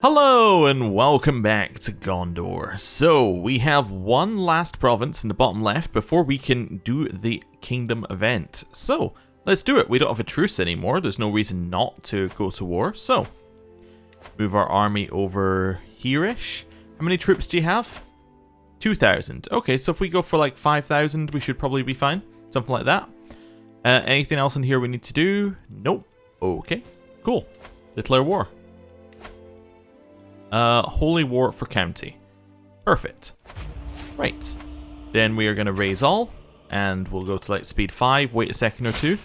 Hello and welcome back to Gondor. So we have one last province in the bottom left before we can do the kingdom event. So let's do it. We don't have a truce anymore. There's no reason not to go to war. So move our army over here-ish. How many troops do you have? 2,000. Okay, so if we go for like 5,000, we should probably be fine. Something like that. Anything else in here we need to do? Nope. Okay, cool. Declare war. Holy War for County. Perfect. Right. Then we are going to raise all. And we'll go to like speed 5. Wait a second or two.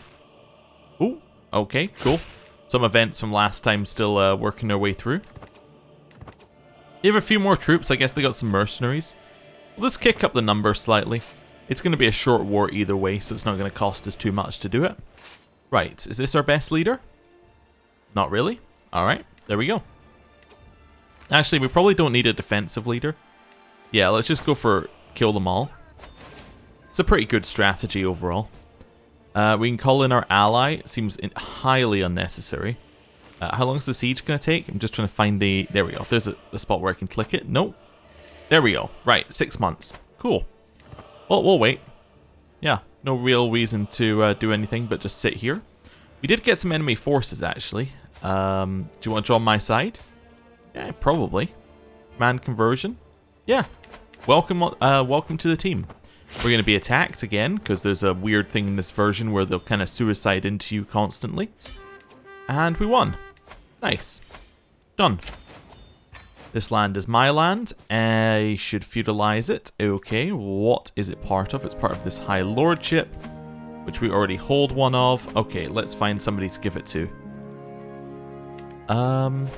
Ooh. Okay, cool. Some events from last time still working their way through. You have a few more troops. I guess they got some mercenaries. We'll just kick up the number slightly. It's going to be a short war either way, so it's not going to cost us too much to do it. Right. Is this our best leader? Not really. Alright. There we go. Actually, we probably don't need a defensive leader. Yeah, let's just go for kill them all. It's a pretty good strategy overall. We can call in our ally. It seems highly unnecessary. How long is the siege going to take? I'm just trying to find the... There we go. There's a spot where I can click it. Nope. There we go. Right, 6 months. Cool. Well, we'll wait. Yeah, no real reason to do anything but just sit here. We did get some enemy forces, actually. Do you want to join my side? Yeah, probably. Man conversion. Yeah. Welcome to the team. We're going to be attacked again, because there's a weird thing in this version where they'll kind of suicide into you constantly. And we won. Nice. Done. This land is my land. I should feudalize it. Okay, what is it part of? It's part of this High Lordship, which we already hold one of. Okay, let's find somebody to give it to.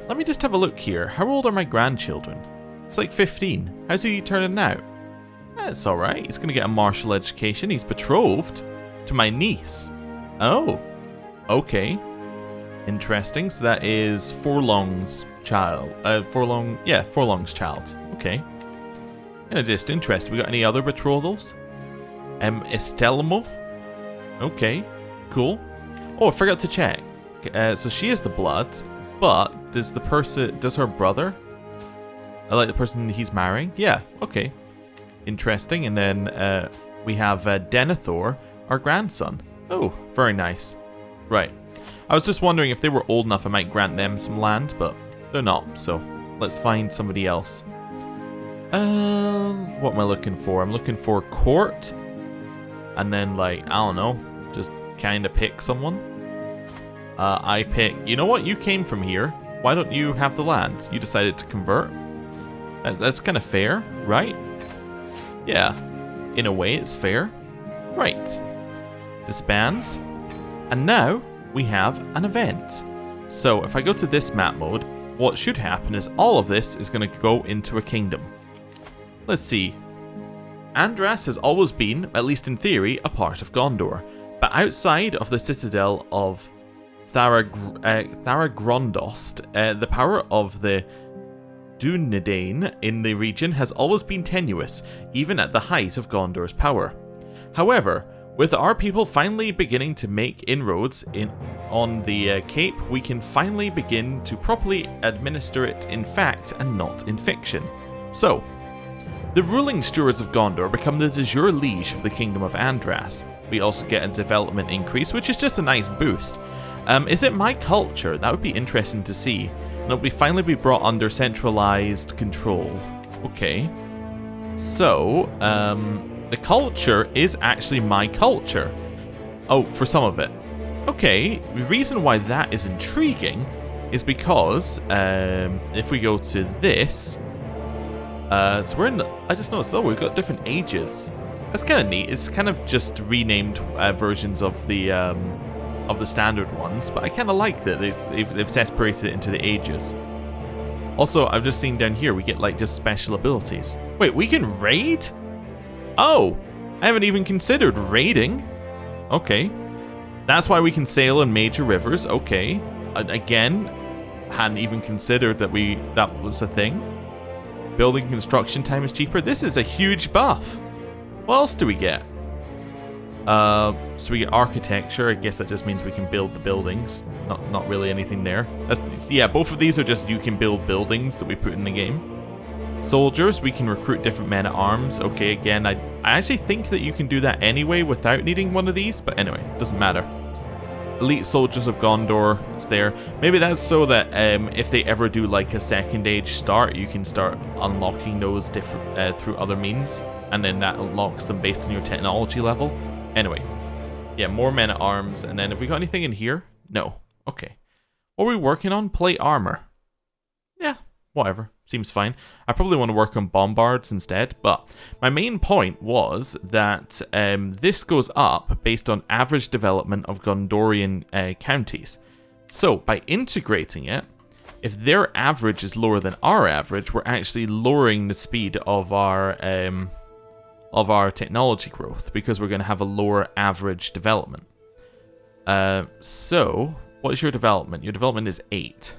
Let me just have a look here. How old are my grandchildren? It's like 15. How's he turning out? It's alright. He's going to get a martial education. He's betrothed to my niece. Oh. Okay. Interesting. So that is Forlong's child. Forlong's child. Okay. And just interesting. We got any other betrothals? Estelmo. Okay. Cool. Oh, I forgot to check. So she is the blood. But does her brother, like the person he's marrying? Yeah, okay. Interesting. And then we have Denethor, our grandson. Oh, very nice. Right. I was just wondering if they were old enough I might grant them some land, but they're not. So let's find somebody else. What am I looking for? I'm looking for court. And then like, I don't know, just kind of pick someone. I pick... You know what? You came from here. Why don't you have the land? You decided to convert. That's kind of fair, right? Yeah. In a way, it's fair. Right. Disband. And now, we have an event. So, if I go to this map mode, what should happen is all of this is going to go into a kingdom. Let's see. Andras has always been, at least in theory, a part of Gondor. But outside of the citadel of Tharagrondost, the power of the Dunedain in the region has always been tenuous, even at the height of Gondor's power. However, with our people finally beginning to make inroads on the Cape, we can finally begin to properly administer it in fact and not in fiction. So, the ruling stewards of Gondor become the de jure liege of the Kingdom of Andras. We also get a development increase, which is just a nice boost. Is it my culture? That would be interesting to see. And it'll finally be brought under centralized control. Okay. So, the culture is actually my culture. Oh, for some of it. Okay, the reason why that is intriguing is because, if we go to this, so we're in the, I just noticed, we've got different ages. That's kind of neat. It's kind of just renamed versions of the standard ones, but I kind of like that they've separated it into the ages. Also, I've just seen down here we get like just special abilities. Wait, we can raid? Oh, I haven't even considered raiding. Okay, that's why we can sail in major rivers. Okay, again, hadn't even considered that was a thing. Building construction time is cheaper. This is a huge buff. What else do we get? So we get architecture. I guess that just means we can build the buildings. Not really anything there. Yeah, both of these are just you can build buildings that we put in the game. Soldiers, we can recruit different men at arms. Okay, again, I actually think that you can do that anyway without needing one of these, but anyway, doesn't matter. Elite Soldiers of Gondor is there. Maybe that's so that if they ever do like a second age start, you can start unlocking those different through other means, and then that unlocks them based on your technology level. Anyway, yeah, more men at arms, and then have we got anything in here? No. Okay. What are we working on? Plate armor. Yeah, whatever. Seems fine. I probably want to work on bombards instead, but my main point was that this goes up based on average development of Gondorian counties. So, by integrating it, if their average is lower than our average, we're actually lowering the speed of our technology growth, because we're going to have a lower average development. So, what is your development? Your development is 8.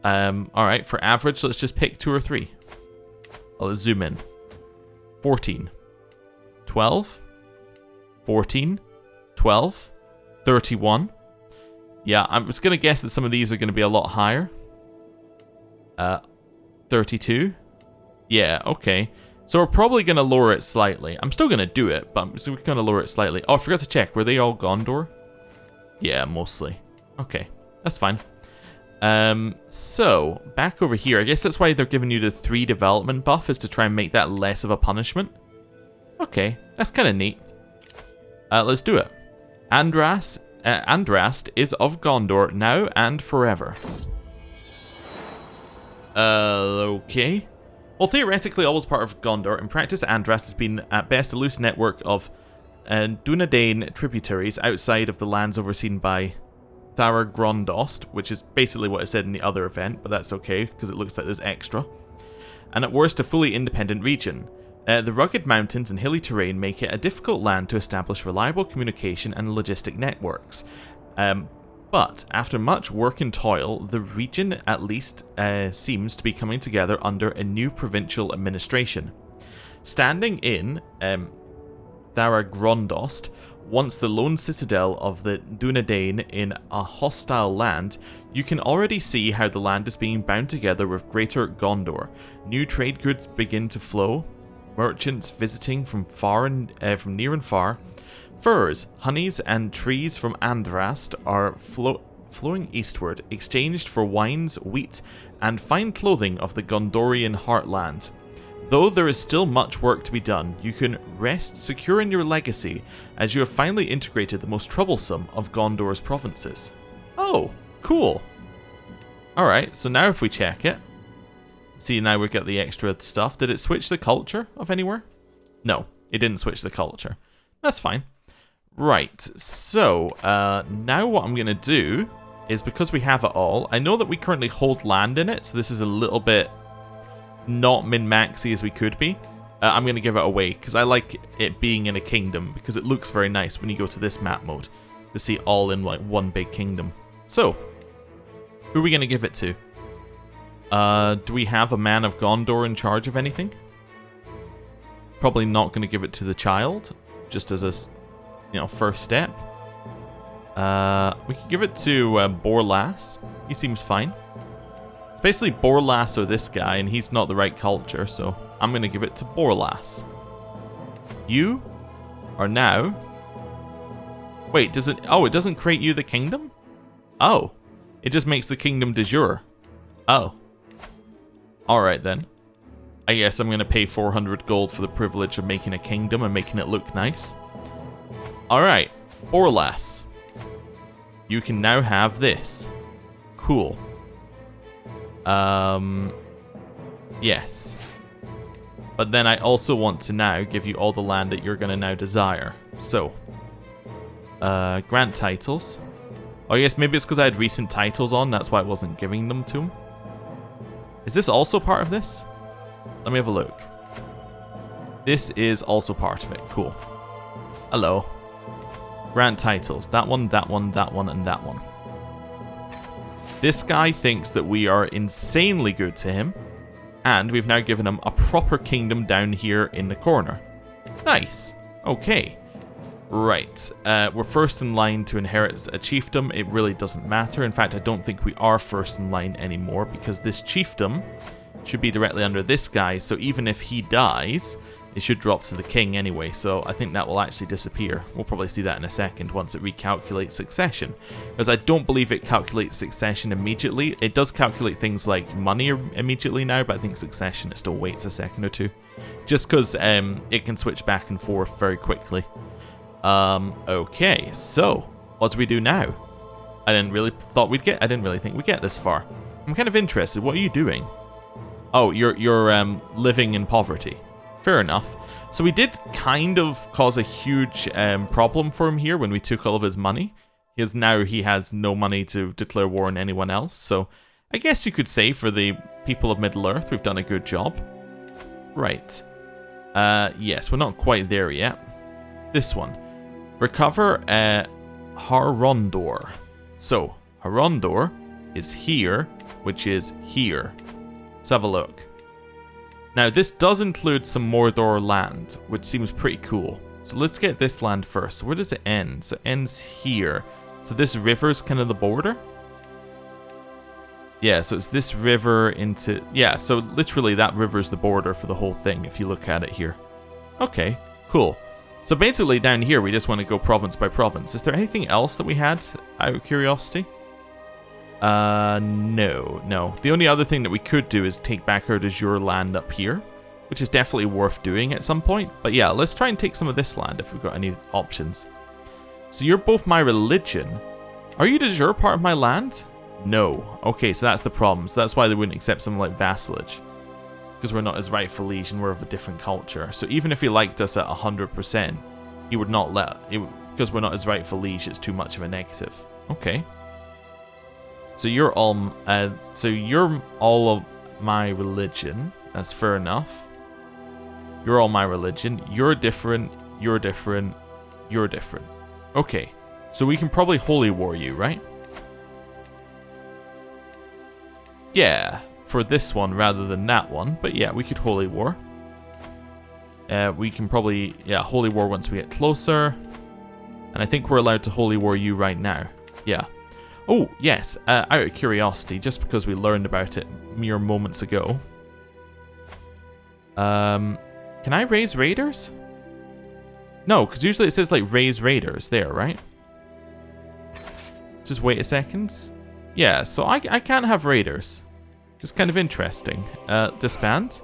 Alright, for average, let's just pick 2 or 3. Let's zoom in. 14. 12. 14. 12. 31. Yeah, I'm just going to guess that some of these are going to be a lot higher. 32. Yeah, okay. So we're probably going to lower it slightly. I'm still going to do it, but we're going to lower it slightly. Oh, I forgot to check. Were they all Gondor? Yeah, mostly. Okay, that's fine. So, back over here, I guess that's why they're giving you the 3 development buff, is to try and make that less of a punishment. Okay, that's kind of neat. Let's do it. Andrast is of Gondor now and forever. Okay. Well, theoretically always part of Gondor, in practice Andrast has been at best a loose network of Dunedain tributaries outside of the lands overseen by Thara, which is basically what I said in the other event, but that's okay, because it looks like there's extra. And at worst, a fully independent region. The rugged mountains and hilly terrain make it a difficult land to establish reliable communication and logistic networks. But after much work and toil, the region at least seems to be coming together under a new provincial administration. Standing in Thara, once the lone citadel of the Dunedain in a hostile land, you can already see how the land is being bound together with greater Gondor. New trade goods begin to flow, merchants visiting from near and far. Furs, honeys, and trees from Andrast are flowing eastward, exchanged for wines, wheat, and fine clothing of the Gondorian heartland. Though there is still much work to be done, you can rest secure in your legacy, as you have finally integrated the most troublesome of Gondor's provinces. Oh, cool. Alright, so now if we check it, see, now we've got the extra stuff. Did it switch the culture of anywhere? No, it didn't switch the culture. That's fine. Right, so now what I'm going to do is, because we have it all, I know that we currently hold land in it, so this is a little bit not min-maxy as we could be. I'm going to give it away, because I like it being in a kingdom, because it looks very nice when you go to this map mode, to see all in like one big kingdom. So, who are we going to give it to? Do we have a man of Gondor in charge of anything? Probably not going to give it to the child, just as a first step. We could give it to Borlas. He seems fine. It's basically Borlas or this guy, and he's not the right culture, so I'm going to give it to Borlas. You are now... Wait, does it... Oh, it doesn't create you the kingdom? Oh. It just makes the kingdom de jure. Oh. Alright then. I guess I'm going to pay 400 gold for the privilege of making a kingdom and making it look nice. Alright. Borlas. You can now have this. Cool. Yes. But then I also want to now give you all the land that you're going to now desire. So, grant titles. Oh, I guess maybe it's because I had recent titles on, that's why I wasn't giving them to him. Is this also part of this? Let me have a look. This is also part of it. Cool. Hello. Grant titles. That one, that one, that one, and that one. This guy thinks that we are insanely good to him, and we've now given him a proper kingdom down here in the corner. Nice. Okay. Right, we're first in line to inherit a chiefdom. It really doesn't matter. In fact, I don't think we are first in line anymore because this chiefdom should be directly under this guy. So even if he dies, it should drop to the king anyway. So I think that will actually disappear. We'll probably see that in a second once it recalculates succession. Because I don't believe it calculates succession immediately. It does calculate things like money immediately now, but I think succession, it still waits a second or two. Just because it can switch back and forth very quickly. Okay, so what do we do now? I didn't really think we'd get this far. I'm kind of interested. What are you doing? Oh, you're living in poverty. Fair enough. So we did kind of cause a huge problem for him here when we took all of his money. Because now he has no money to declare war on anyone else. So I guess you could say for the people of Middle-earth, we've done a good job. Right. Yes, we're not quite there yet. This one. Recover Harondor. So, Harondor is here, which is here. Let's have a look. Now, this does include some Mordor land, which seems pretty cool. So let's get this land first. So where does it end? So it ends here. So this river's kind of the border? Yeah, so it's this river into... Yeah, so literally that river's the border for the whole thing, if you look at it here. Okay, cool. So basically down here, we just want to go province by province. Is there anything else that we had, out of curiosity? No. The only other thing that we could do is take back our de jure land up here, which is definitely worth doing at some point. But yeah, let's try and take some of this land if we've got any options. So you're both my religion. Are you de jure part of my land? No. Okay, so that's the problem. So that's why they wouldn't accept something like vassalage. Because we're not his rightful liege and we're of a different culture. So even if he liked us at 100%, he would not let... because we're not his rightful liege, it's too much of a negative. Okay. So you're all of my religion. That's fair enough. You're all my religion. You're different. You're different. You're different. Okay. So we can probably holy war you, right? Yeah. For this one rather than that one. But yeah, we could holy war. We can probably, yeah, holy war once we get closer. And I think we're allowed to holy war you right now. Yeah. Oh, yes. Out of curiosity, just because we learned about it mere moments ago. Can I raise raiders? No, because usually it says like raise raiders there, right? Just wait a second. Yeah, so I can't have raiders. Just kind of interesting. Disband.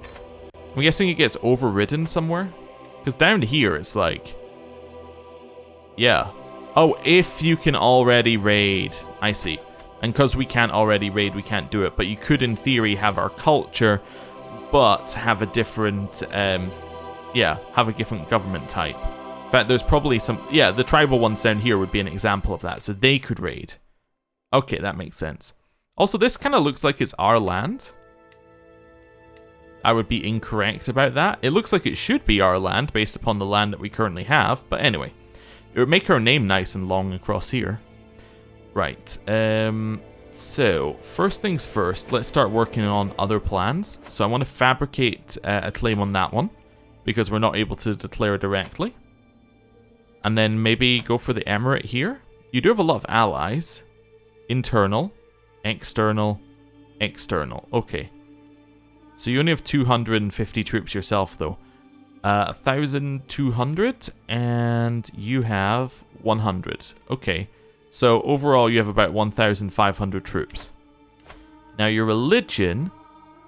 I'm guessing it gets overridden somewhere. Because down here it's like... Yeah. Oh, if you can already raid. I see. And because we can't already raid, we can't do it. But you could, in theory, have our culture, but have a different... yeah, have a different government type. In fact, there's probably some... Yeah, the tribal ones down here would be an example of that. So they could raid. Okay, that makes sense. Also, this kind of looks like it's our land. I would be incorrect about that. It looks like it should be our land based upon the land that we currently have. But anyway, it would make our name nice and long across here. Right. So, first things first, let's start working on other plans. So I want to fabricate a claim on that one, because we're not able to declare directly. And then maybe go for the emirate here. You do have a lot of allies. Internal, external, external. Okay. So you only have 250 troops yourself, though. 1,200, and you have 100. Okay. So overall, you have about 1,500 troops. Now, your religion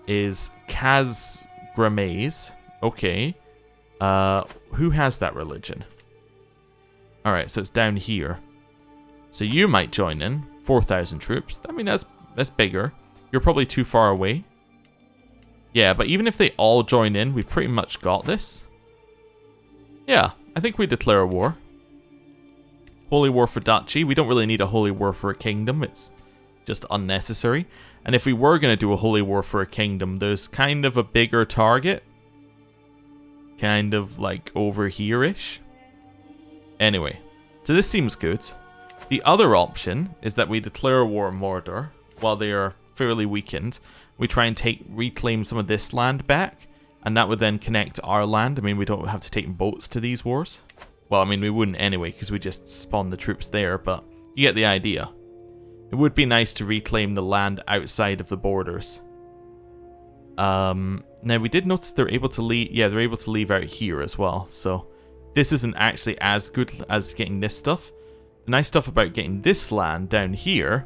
is Khazgrames. Okay. Who has that religion? Alright, so it's down here. So you might join in. 4,000 troops. I mean, that's bigger. You're probably too far away. Yeah, but even if they all join in, we've pretty much got this. Yeah, I think we declare a war. Holy war for duchy. We don't really need a holy war for a kingdom. It's just unnecessary. And if we were going to do a holy war for a kingdom, there's kind of a bigger target. Kind of like over here-ish. Anyway, so this seems good. The other option is that we declare war on Mordor while they are fairly weakened. We try and reclaim some of this land back, and that would then connect to our land. I mean, we don't have to take boats to these wars. Well, I mean, we wouldn't anyway, because we just spawned the troops there, but you get the idea. It would be nice to reclaim the land outside of the borders. Now, we did notice they're able to leave... Yeah, they're able to leave out here as well, so... This isn't actually as good as getting this stuff. The nice stuff about getting this land down here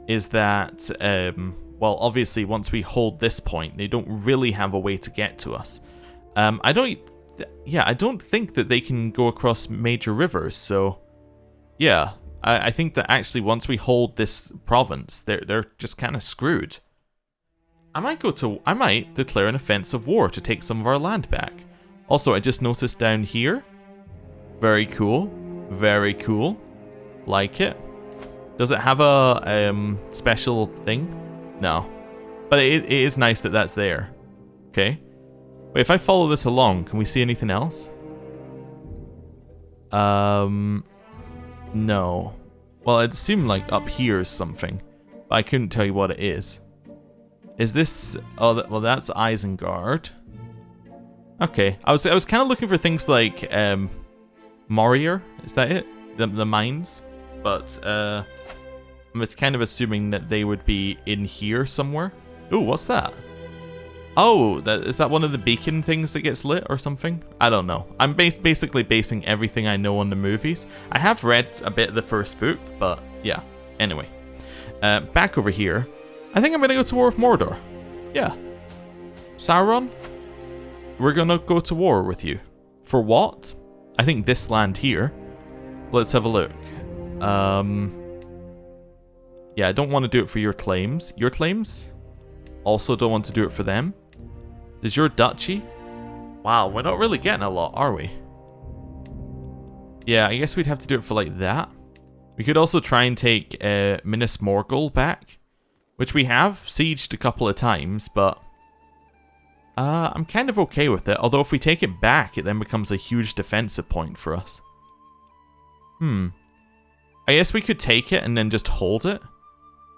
is that, well, obviously, once we hold this point, they don't really have a way to get to us. I don't think that they can go across major rivers, so... Yeah, I think that actually once we hold this province, they're just kind of screwed. I might declare an offensive war to take some of our land back. Also, I just noticed down here. Very cool. Very cool. Like it. Does it have a special thing? No. But it is nice that that's there. Okay. Wait, if I follow this along, can we see anything else? No. Well, I'd assume like up here is something. But I couldn't tell you what it is. Is this... Oh, well, that's Isengard. Okay. I was kind of looking for things like Moria. Is that it? The mines? But I'm kind of assuming that they would be in here somewhere. Ooh, what's that? Oh, is that one of the beacon things that gets lit or something? I don't know. I'm basically basing everything I know on the movies. I have read a bit of the first book, but yeah. Anyway. Back over here. I think I'm going to go to war with Mordor. Yeah. Sauron? We're going to go to war with you. For what? I think this land here. Let's have a look. Yeah, I don't want to do it for your claims. Your claims? Also don't want to do it for them. Does your duchy? Wow, we're not really getting a lot, are we? Yeah, I guess we'd have to do it for like that. We could also try and take Minas Morgul back, which we have sieged a couple of times, but I'm kind of okay with it. Although if we take it back, it then becomes a huge defensive point for us. I guess we could take it and then just hold it.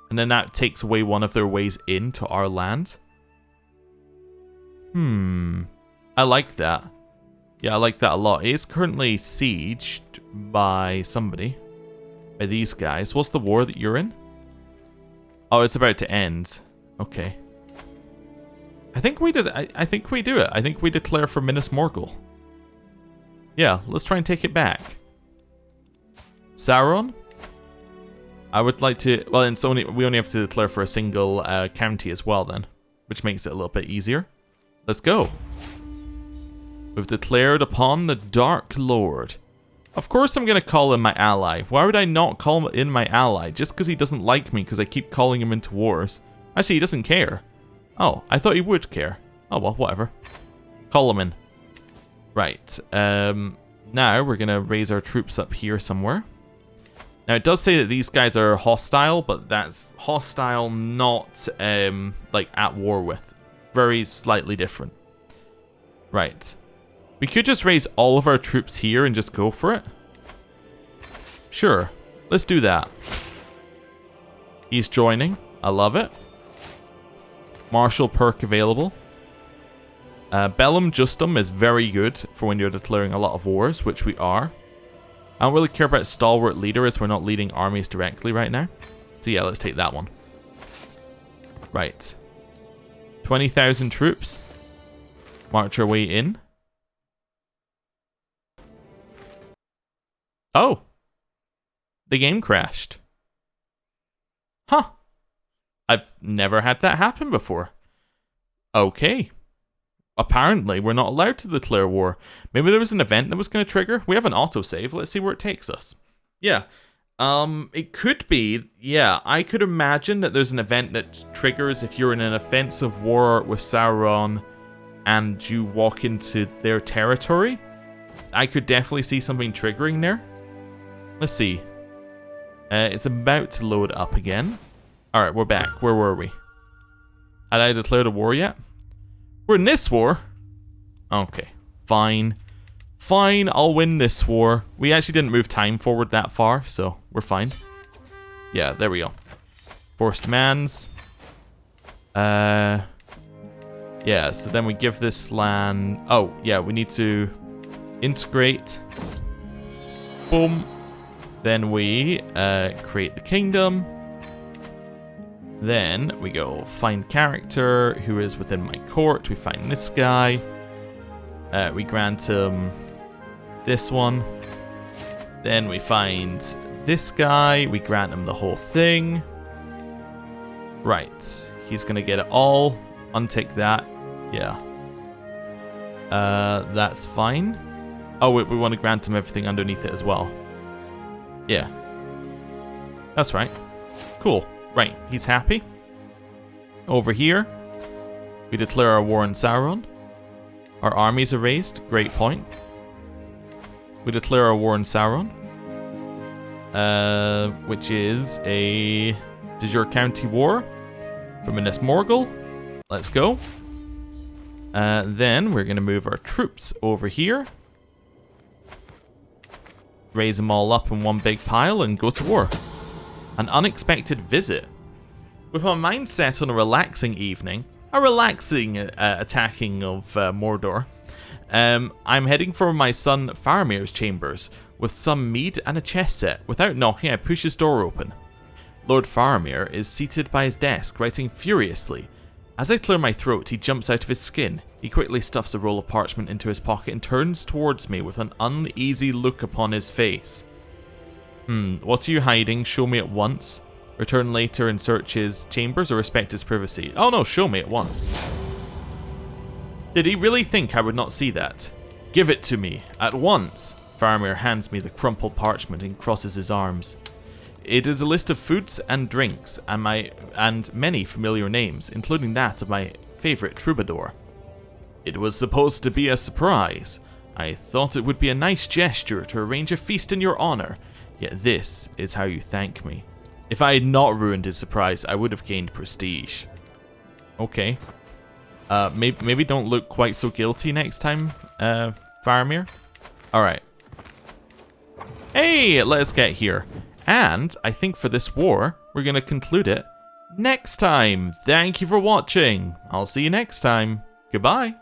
And then that takes away one of their ways into our land. I like that. Yeah, I like that a lot. It is currently sieged by somebody. By these guys. What's the war that you're in? Oh, it's about to end. Okay. I think we did. I think we do it. I think we declare for Minas Morgul. Yeah, let's try and take it back. Sauron? I would like to... Well, it's only, we only have to declare for a single county as well then. Which makes it a little bit easier. Let's go. We've declared upon the Dark Lord. Of course I'm going to call him my ally. Why would I not call him in my ally? Just because he doesn't like me because I keep calling him into wars. Actually, he doesn't care. Oh, I thought he would care. Oh, well, whatever. Call him in. Right. Now we're going to raise our troops up here somewhere. Now, it does say that these guys are hostile, but that's hostile, not, like, at war with. Very slightly different. Right. We could just raise all of our troops here and just go for it. Sure. Let's do that. He's joining. I love it. Martial perk available. Bellum Justum is very good for when you're declaring a lot of wars, which we are. I don't really care about Stalwart Leader as we're not leading armies directly right now. So yeah, let's take that one. Right. 20,000 troops. March our way in. Oh. The game crashed. Huh. I've never had that happen before. Okay. Apparently, we're not allowed to declare war. Maybe there was an event that was going to trigger. We have an autosave. Let's see where it takes us. Yeah. It could be. Yeah, I could imagine that there's an event that triggers if you're in an offensive war with Sauron and you walk into their territory. I could definitely see something triggering there. Let's see. It's about to load up again. Alright, we're back. Where were we? Had I declared a war yet? We're in this war? Okay, fine. Fine, I'll win this war. We actually didn't move time forward that far, so we're fine. Yeah, there we go. Forced demands. Yeah, so then we give this land... Oh, yeah, we need to integrate Boom. Then we create the kingdom. Then we go find character who is within my court. We find this guy. We grant him this one. Then we find this guy. We grant him the whole thing. Right. He's going to get it all. Untick that. Yeah. That's fine. Oh, wait, we want to grant him everything underneath it as well. Yeah. That's right. Cool. Right, he's happy. Over here, we declare our war on Sauron. Our armies are raised. Great point. We declare our war on Sauron. Which is a de jure county war for Minas Morgul. Let's go. Then we're going to move our troops over here. Raise them all up in one big pile and go to war. An unexpected visit. With my mind set on a relaxing evening, a relaxing attacking of Mordor, I'm heading for my son Faramir's chambers with some mead and a chess set. Without knocking, I push his door open. Lord Faramir is seated by his desk, writing furiously. As I clear my throat, he jumps out of his skin. He quickly stuffs a roll of parchment into his pocket and turns towards me with an uneasy look upon his face. What are you hiding? Show me at once. Return later and search his chambers or respect his privacy. Oh no, show me at once. Did he really think I would not see that? Give it to me, at once. Faramir hands me the crumpled parchment and crosses his arms. It is a list of foods and drinks and many familiar names, including that of my favorite troubadour. It was supposed to be a surprise. I thought it would be a nice gesture to arrange a feast in your honor. Yet this is how you thank me. If I had not ruined his surprise, I would have gained prestige. Okay. Maybe don't look quite so guilty next time, Faramir. Alright. Hey, let us get here. And I think for this war, we're going to conclude it next time. Thank you for watching. I'll see you next time. Goodbye.